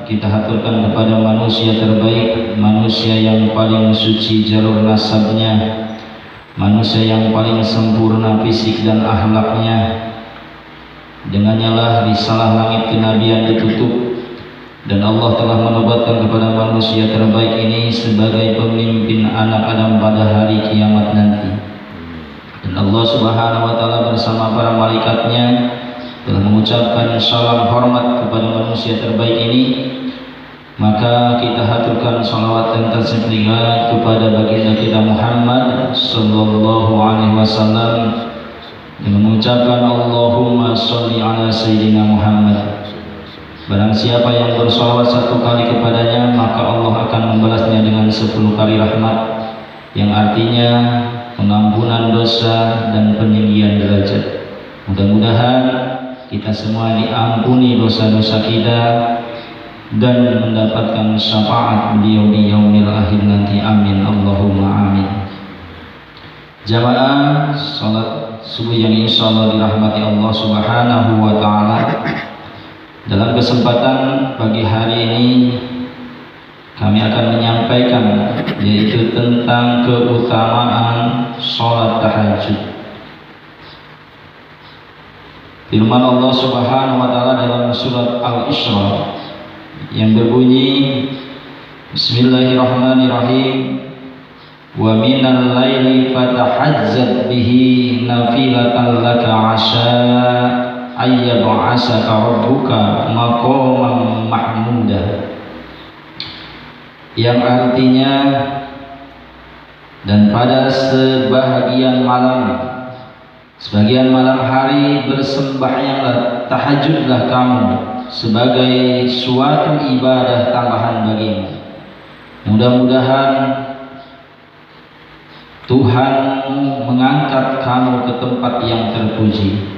kita haturkan kepada manusia terbaik, manusia yang paling suci jalur nasabnya, manusia yang paling sempurna fisik dan akhlaknya. Dengannya lah risalah langit kenabian ditutup, dan Allah telah menobatkan kepada manusia terbaik ini sebagai pemimpin anak Adam pada hari kiamat nanti. Dan Allah Subhanahu wa taala bersama para malaikatnya telah mengucapkan salam hormat kepada manusia terbaik ini. Maka kita haturkan salawat dan tasbih kepada baginda kita Muhammad sallallahu alaihi wasallam dengan mengucapkan Allahumma sholli ala sayyidina Muhammad. Barang siapa yang bersalawat 1 kali kepadanya, maka Allah akan membalasnya dengan 10 kali rahmat, yang artinya pengampunan dosa dan peninggian derajat. Mudah-mudahan kita semua diampuni dosa-dosa kita dan mendapatkan syafaat beliau di yaumil akhir nanti. Amin Allahumma amin. Jamaah salat subuh yang insyaallah dirahmati Allah Subhanahu wa taala. Dalam kesempatan pagi hari ini kami akan menyampaikan yaitu tentang keutamaan salat tahajud. Firman Allah Subhanahu wa taala dalam surat Al-Isra yang berbunyi, Bismillahirrahmanirrahim, wa minal laili fatahajjat bihi nafilatan laka 'asa ayyab'asaka rabbuka maqaman mahmuda, yang artinya, dan pada sebagian malam hari bersembahyanglah, tahajudlah kamu sebagai suatu ibadah tambahan bagimu. Mudah-mudahan Tuhan mengangkat kamu ke tempat yang terpuji.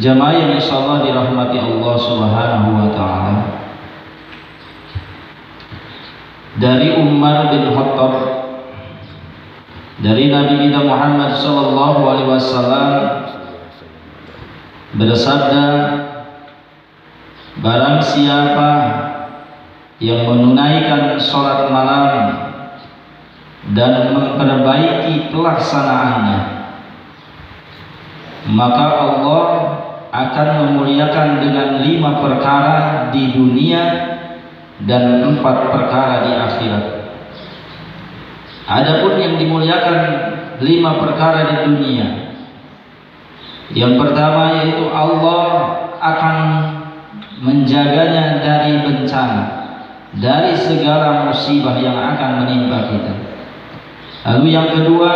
Jamaah yang insyaallah dirahmati Allah Subhanahu wa taala. Dari Umar bin Khattab, dari Nabi kita Muhammad sallallahu alaihi wasallam bersabda, barang siapa yang menunaikan salat malam dan memperbaiki pelaksanaannya, maka Allah akan memuliakan dengan 5 perkara di dunia dan 4 perkara di akhirat. Adapun yang dimuliakan 5 perkara di dunia, yang pertama yaitu Allah akan menjaganya dari bencana, dari segala musibah yang akan menimpa kita. Lalu yang kedua,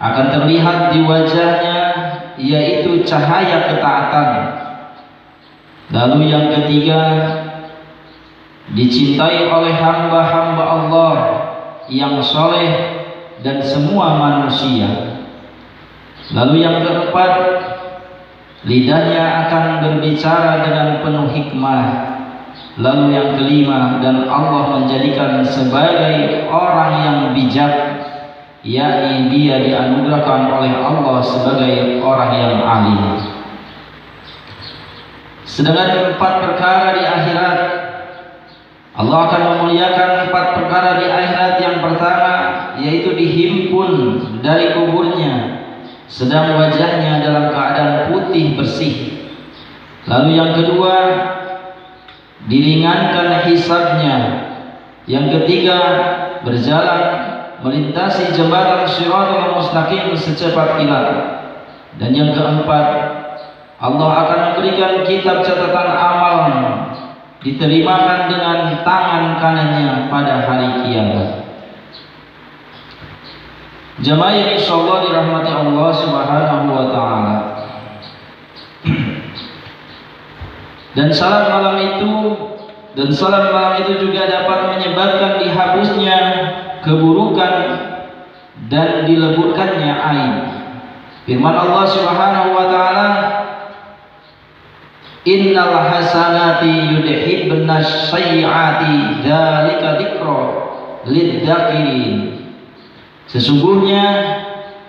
akan terlihat di wajahnya yaitu cahaya ketaatan. Lalu yang ketiga, dicintai oleh hamba-hamba Allah yang soleh dan semua manusia. Lalu yang keempat, lidahnya akan berbicara dengan penuh hikmah. Lalu yang kelima, dan Allah menjadikan sebagai orang yang bijak, yakni dia dianugerahkan oleh Allah sebagai orang yang alim. Sedangkan 4 perkara di akhirat, Allah akan memuliakan 4 perkara di akhirat. Yang pertama yaitu dihimpun dari kuburnya sedang wajahnya dalam keadaan putih bersih. Lalu yang kedua, diringankan hisabnya. Yang ketiga, berjalan melintasi jembatan Shiratal Mustaqim secepat kilat. Dan yang keempat, Allah akan memberikan kitab catatan amal diterimakan dengan tangan kanannya pada hari kiamat. Jamaah yang insyaallah dirahmati Allah Subhanahu wa taala. Dan salat malam itu juga dapat menyebabkan dihapusnya keburukan dan dileburkannya aib. Firman Allah Subhanahu wa taala, innal hasanati yudhibnas sayyiati dzalika dzikra lidzakirin. Sesungguhnya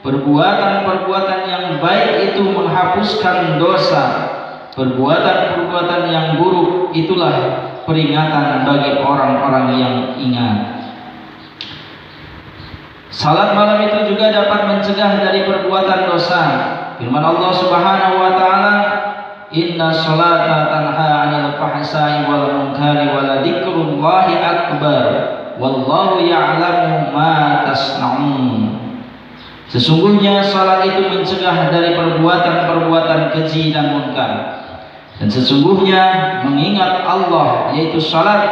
perbuatan-perbuatan yang baik itu menghapuskan dosa, perbuatan-perbuatan yang buruk itulah peringatan bagi orang-orang yang ingat. Salat malam itu juga dapat mencegah dari perbuatan dosa. Firman Allah Subhanahu wa taala, "Inna sholata tanha 'anil fahsai wal munkari wa la dzikrullahi akbar wallahu ya'lamu ma tasna'un." Sesungguhnya salat itu mencegah dari perbuatan-perbuatan keji dan munkar. Dan sesungguhnya mengingat Allah, yaitu salat,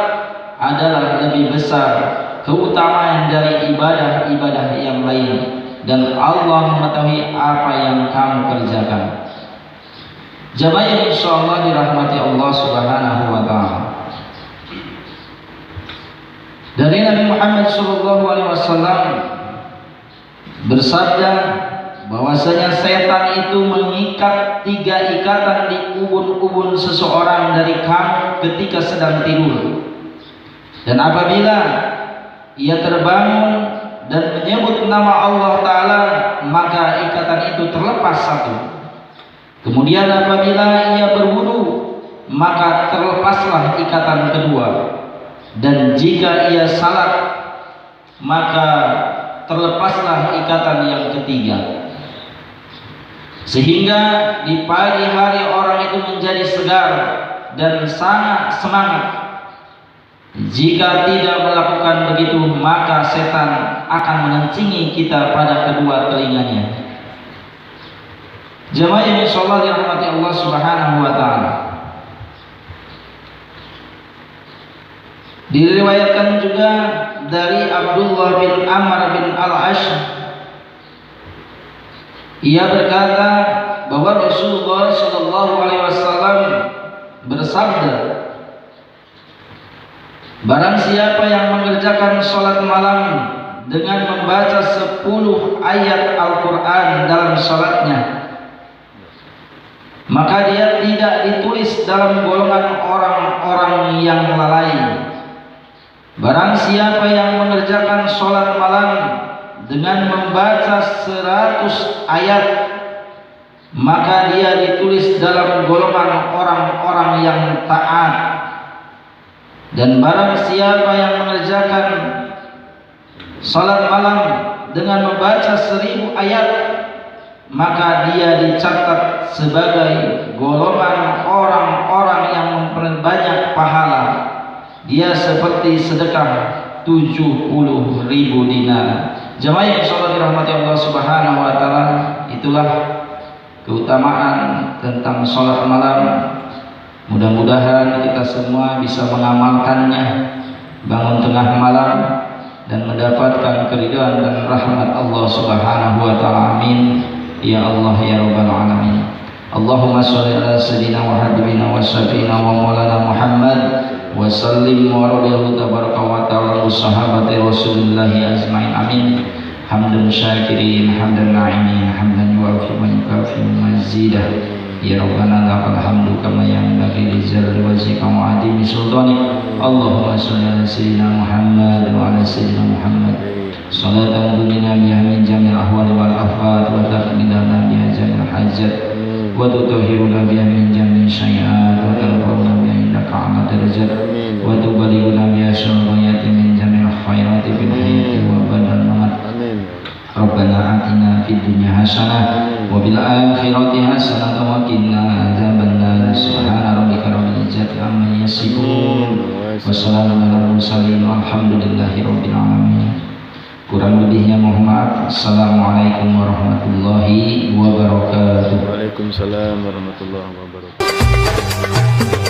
adalah lebih besar keutamaan dari ibadah-ibadah yang lain, dan Allah mengetahui apa yang kamu kerjakan. Jamaah yang insyaallah dirahmati Allah Subhanahu wa taala. Dari Nabi Muhammad SAW bersabda bahwasanya setan itu mengikat 3 ikatan di ubun-ubun seseorang dari kamu ketika sedang tidur. Dan apabila ia terbangun dan menyebut nama Allah Ta'ala, maka ikatan itu terlepas satu. Kemudian apabila ia berwudu, maka terlepaslah ikatan kedua. Dan jika ia salat, maka terlepaslah ikatan yang ketiga. Sehingga di pagi hari orang itu menjadi segar dan sangat semangat. Jika tidak melakukan begitu, maka setan akan menencingi kita pada kedua telinganya. Jemaah yang insyaallah dirahmati Allah Subhanahu wa taala. Diriwayatkan juga dari Abdullah bin Amr bin Al-Ash, ia berkata bahwa Rasulullah sallallahu alaihi wasallam bersabda, barang siapa yang mengerjakan sholat malam dengan membaca 10 ayat Al-Quran dalam sholatnya, maka dia tidak ditulis dalam golongan orang-orang yang lalai. Barang siapa yang mengerjakan sholat malam dengan membaca 100 ayat, maka dia ditulis dalam golongan orang-orang yang taat. Dan barang siapa yang mengerjakan salat malam dengan membaca 1000 ayat, maka dia dicatat sebagai golongan orang-orang yang memperbanyak pahala. Dia seperti sedekah 70.000 dinar. Jemaah yang insyaallah dirahmati Allah Subhanahu wa taala, itulah keutamaan tentang salat malam. Mudah-mudahan kita semua bisa mengamalkannya, bangun tengah malam dan mendapatkan keridhaan dan rahmat Allah Subhanahu wa taala. Amin ya Allah ya rabbal alamin. Allahumma shalli ala sayyidina wa habibina wa syafiina wa maulana Muhammad wa sallim wa radiyallahu tabaraka wa ta'ala sahabati Rasulillah ajmain. Amin. Hamdan syakirin, hamdan na'imin, hamdan yuafi wa yukafi mazidah. Ya Rabbana lakal hamdu kama yanbaghi li jalali wajhika wa 'azimi sultanik. Allahumma shalli ala sayyidina Muhammad wa ala sayyidina Muhammad salatan tunina biha min jami'il ahwali wal afat wa taqdina biha jami'il hajat wa tutahhiruna biha min jami'il syai'at wa tarfa'una biha indaka 'ala darajat wa tuballighuna biha syarriyati min jami'il khairati fil hayati wa badal mamat. Rabbana atina fid dunya hasanah wa bil akhirati hasanah wa qina adzabannar. Subhana rabbika rabbil izzati amma yasifun wa salamun alal mursalin walhamdulillahi rabbil alamin. Kurang lebihnya mohon maaf. Assalamualaikum warahmatullahi wabarakatuh. Waalaikumsalam warahmatullahi wabarakatuh.